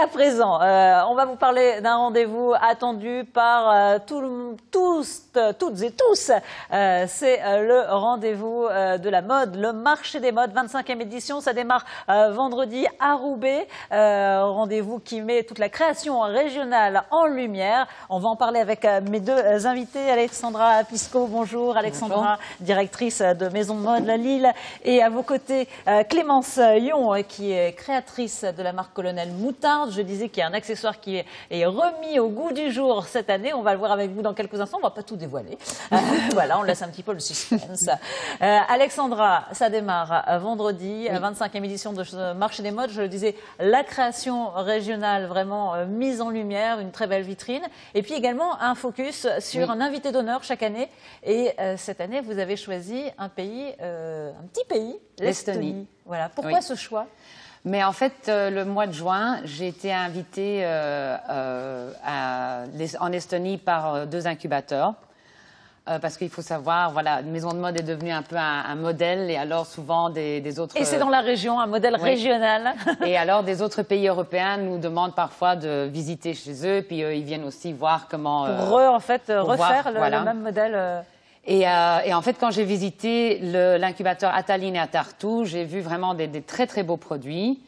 À présent, on va vous parler d'un rendez-vous attendu par toutes et tous. C'est le rendez-vous de la mode, le marché des modes, 25e édition. Ça démarre vendredi à Roubaix. Rendez-vous qui met toute la création régionale en lumière. On va en parler avec mes deux invités. Alexandra Pisco, bonjour. Alexandra, bonjour. Directrice de Maison de Mode La Lille. Et à vos côtés, Clémence Yon, qui est créatrice de la marque Colonel Moutarde. Je disais qu'il y a un accessoire qui est remis au goût du jour cette année. On va le voir avec vous dans quelques instants. On ne va pas tout dévoiler. Voilà, on laisse un petit peu le suspense. Alexandra, ça démarre vendredi, 25e édition de ce marché des modes. Je le disais, la création régionale vraiment mise en lumière, une très belle vitrine. Et puis également un focus sur un invité d'honneur chaque année. Et cette année, vous avez choisi un pays, un petit pays, l'Estonie. Voilà. Pourquoi ce choix ? Mais en fait, le mois de juin, j'ai été invitée en Estonie par deux incubateurs. Parce qu'il faut savoir, voilà, une maison de mode est devenue un peu un modèle, et alors souvent des autres... Et c'est dans la région, un modèle régional. Et alors des autres pays européens nous demandent parfois de visiter chez eux, puis ils viennent aussi voir comment... Pour en fait, refaire le même modèle... Et en fait, quand j'ai visité l'incubateur Atalin à Tartu, j'ai vu vraiment des très très beaux produits.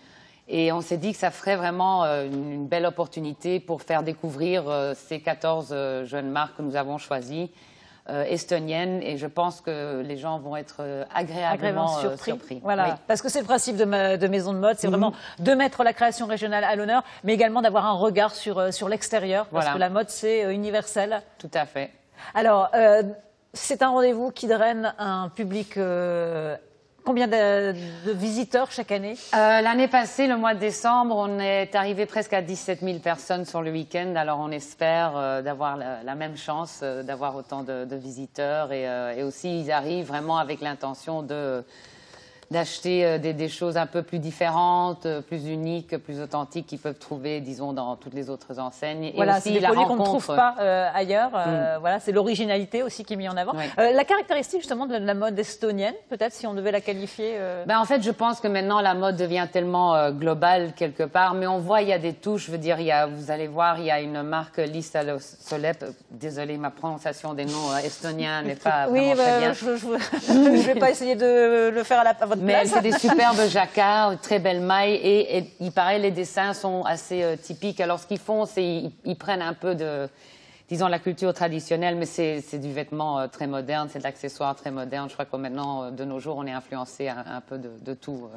Et on s'est dit que ça ferait vraiment une belle opportunité pour faire découvrir ces 14 jeunes marques que nous avons choisies, estoniennes. Et je pense que les gens vont être agréablement surpris. Voilà. Oui. Parce que c'est le principe de Maison de Mode, c'est vraiment de mettre la création régionale à l'honneur, mais également d'avoir un regard sur l'extérieur. Parce que la mode, c'est universel. Tout à fait. Alors... c'est un rendez-vous qui draine un public, combien de visiteurs chaque année? L'année passée, le mois de décembre, on est arrivé presque à 17 000 personnes sur le week-end. Alors on espère d'avoir la même chance, d'avoir autant de visiteurs. Et aussi, ils arrivent vraiment avec l'intention d'acheter des choses un peu plus différentes, plus uniques, plus authentiques qu'ils peuvent trouver, disons, dans toutes les autres enseignes. Voilà, c'est des produits qu'on ne trouve pas ailleurs. Voilà, c'est l'originalité aussi qui est mise en avant. La caractéristique justement de la mode estonienne, peut-être si on devait la qualifier En fait, je pense que maintenant la mode devient tellement globale quelque part, mais on voit il y a des touches. Je veux dire, vous allez voir, il y a une marque Lista Solep. Désolée, ma prononciation des noms estoniens n'est pas vraiment très bien. Je ne vais pas essayer de le faire à votre mais elle fait des superbes jacquards, très belles mailles, et il paraît les dessins sont assez typiques. Alors ce qu'ils font, c'est ils prennent un peu de, disons, la culture traditionnelle, mais c'est du vêtement très moderne, c'est de l'accessoire très moderne. Je crois que maintenant, de nos jours, on est influencé un peu de tout.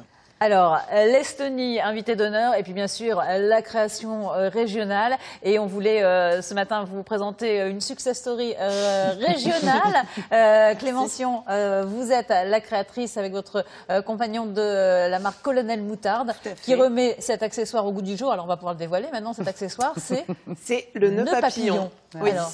Alors, l'Estonie, invité d'honneur, et puis bien sûr, la création régionale. Et on voulait ce matin vous présenter une success story régionale. Clémence Yon, vous êtes la créatrice avec votre compagnon de la marque Colonel Moutarde, qui remet cet accessoire au goût du jour. Alors, on va pouvoir le dévoiler maintenant, cet accessoire, c'est le nœud papillon. Oui. Alors.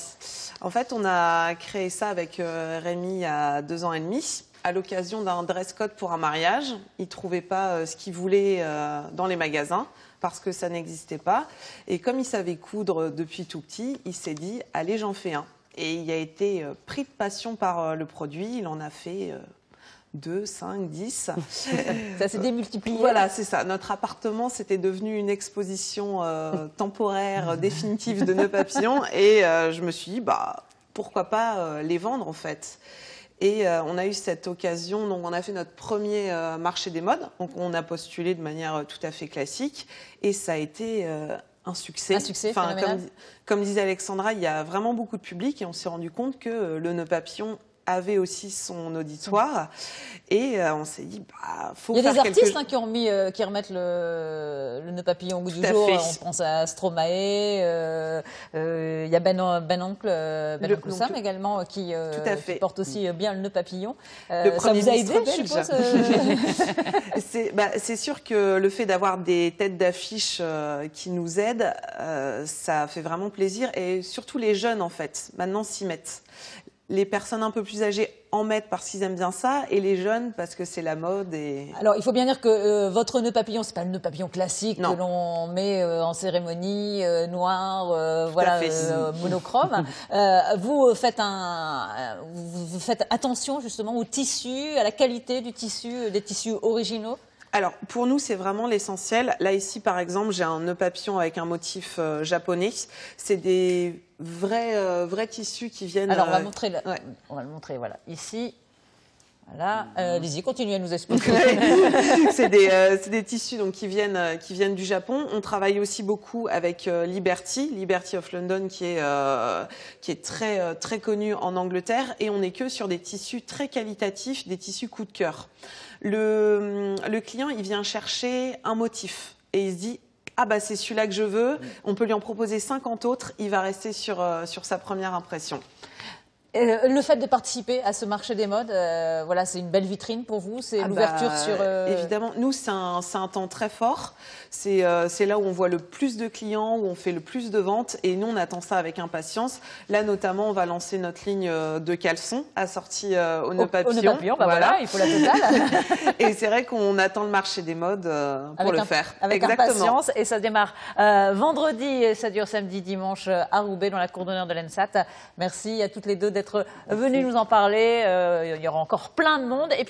En fait, on a créé ça avec Rémi il y a 2 ans et demi. À l'occasion d'un dress code pour un mariage. Il ne trouvait pas ce qu'il voulait dans les magasins parce que ça n'existait pas. Et comme il savait coudre depuis tout petit, il s'est dit « allez, j'en fais un ». Et il a été pris de passion par le produit. Il en a fait 2, 5, 10. Ça s'est démultiplié. Voilà, c'est ça. Notre appartement, c'était devenu une exposition temporaire définitive de nœuds papillons. Et je me suis dit, pourquoi pas les vendre en fait. Et on a eu cette occasion, donc on a fait notre premier marché des modes, donc on a postulé de manière tout à fait classique, et ça a été un succès. Un succès phénoménal. Comme disait Alexandra, il y a vraiment beaucoup de public, et on s'est rendu compte que le nœud papillon avait aussi son auditoire, et on s'est dit, faut faire quelque chose. Il y a des artistes qui remettent le nœud papillon au goût du jour. On pense à Stromae, il y a Ben Oncle Sam également, qui porte aussi bien le nœud papillon. Ça vous a aidé, je suppose C'est sûr que le fait d'avoir des têtes d'affiche qui nous aident, ça fait vraiment plaisir, et surtout les jeunes, en fait, maintenant s'y mettent. Les personnes un peu plus âgées en mettent parce qu'ils aiment bien ça, et les jeunes parce que c'est la mode. Alors, il faut bien dire que votre nœud papillon, c'est pas le nœud papillon classique que l'on met en cérémonie, noir, monochrome. Vous faites attention justement au tissu, à la qualité du tissu, des tissus originaux. Alors, pour nous, c'est vraiment l'essentiel. Là, ici, par exemple, j'ai un nœud papillon avec un motif japonais. C'est des vrais tissus qui viennent... Alors, on va montrer, on va le montrer, voilà. Ici, voilà. Allez-y, continuez à nous expliquer. C'est des tissus donc, qui viennent du Japon. On travaille aussi beaucoup avec Liberty of London, qui est très connu en Angleterre. Et on n'est que sur des tissus très qualitatifs, des tissus coup de cœur. Le client, il vient chercher un motif et il se dit « Ah bah c'est celui-là que je veux ». On peut lui en proposer 50 autres. Il va rester sur sa première impression. Le fait de participer à ce marché des modes, voilà, c'est une belle vitrine pour vous, c'est l'ouverture sur... Évidemment, nous, c'est un temps très fort. C'est là où on voit le plus de clients, où on fait le plus de ventes. Et nous, on attend ça avec impatience. Là, notamment, on va lancer notre ligne de caleçons assortis au nœud papillon. Au nœud papillon, bah voilà, il faut la totale. Et c'est vrai qu'on attend le marché des modes pour le faire. Avec impatience, et ça démarre vendredi et ça dure samedi, dimanche à Roubaix, dans la cour d'honneur de l'ENSAT. Merci à toutes les deux d'être venues nous en parler. Il y aura encore plein de monde. Et puis,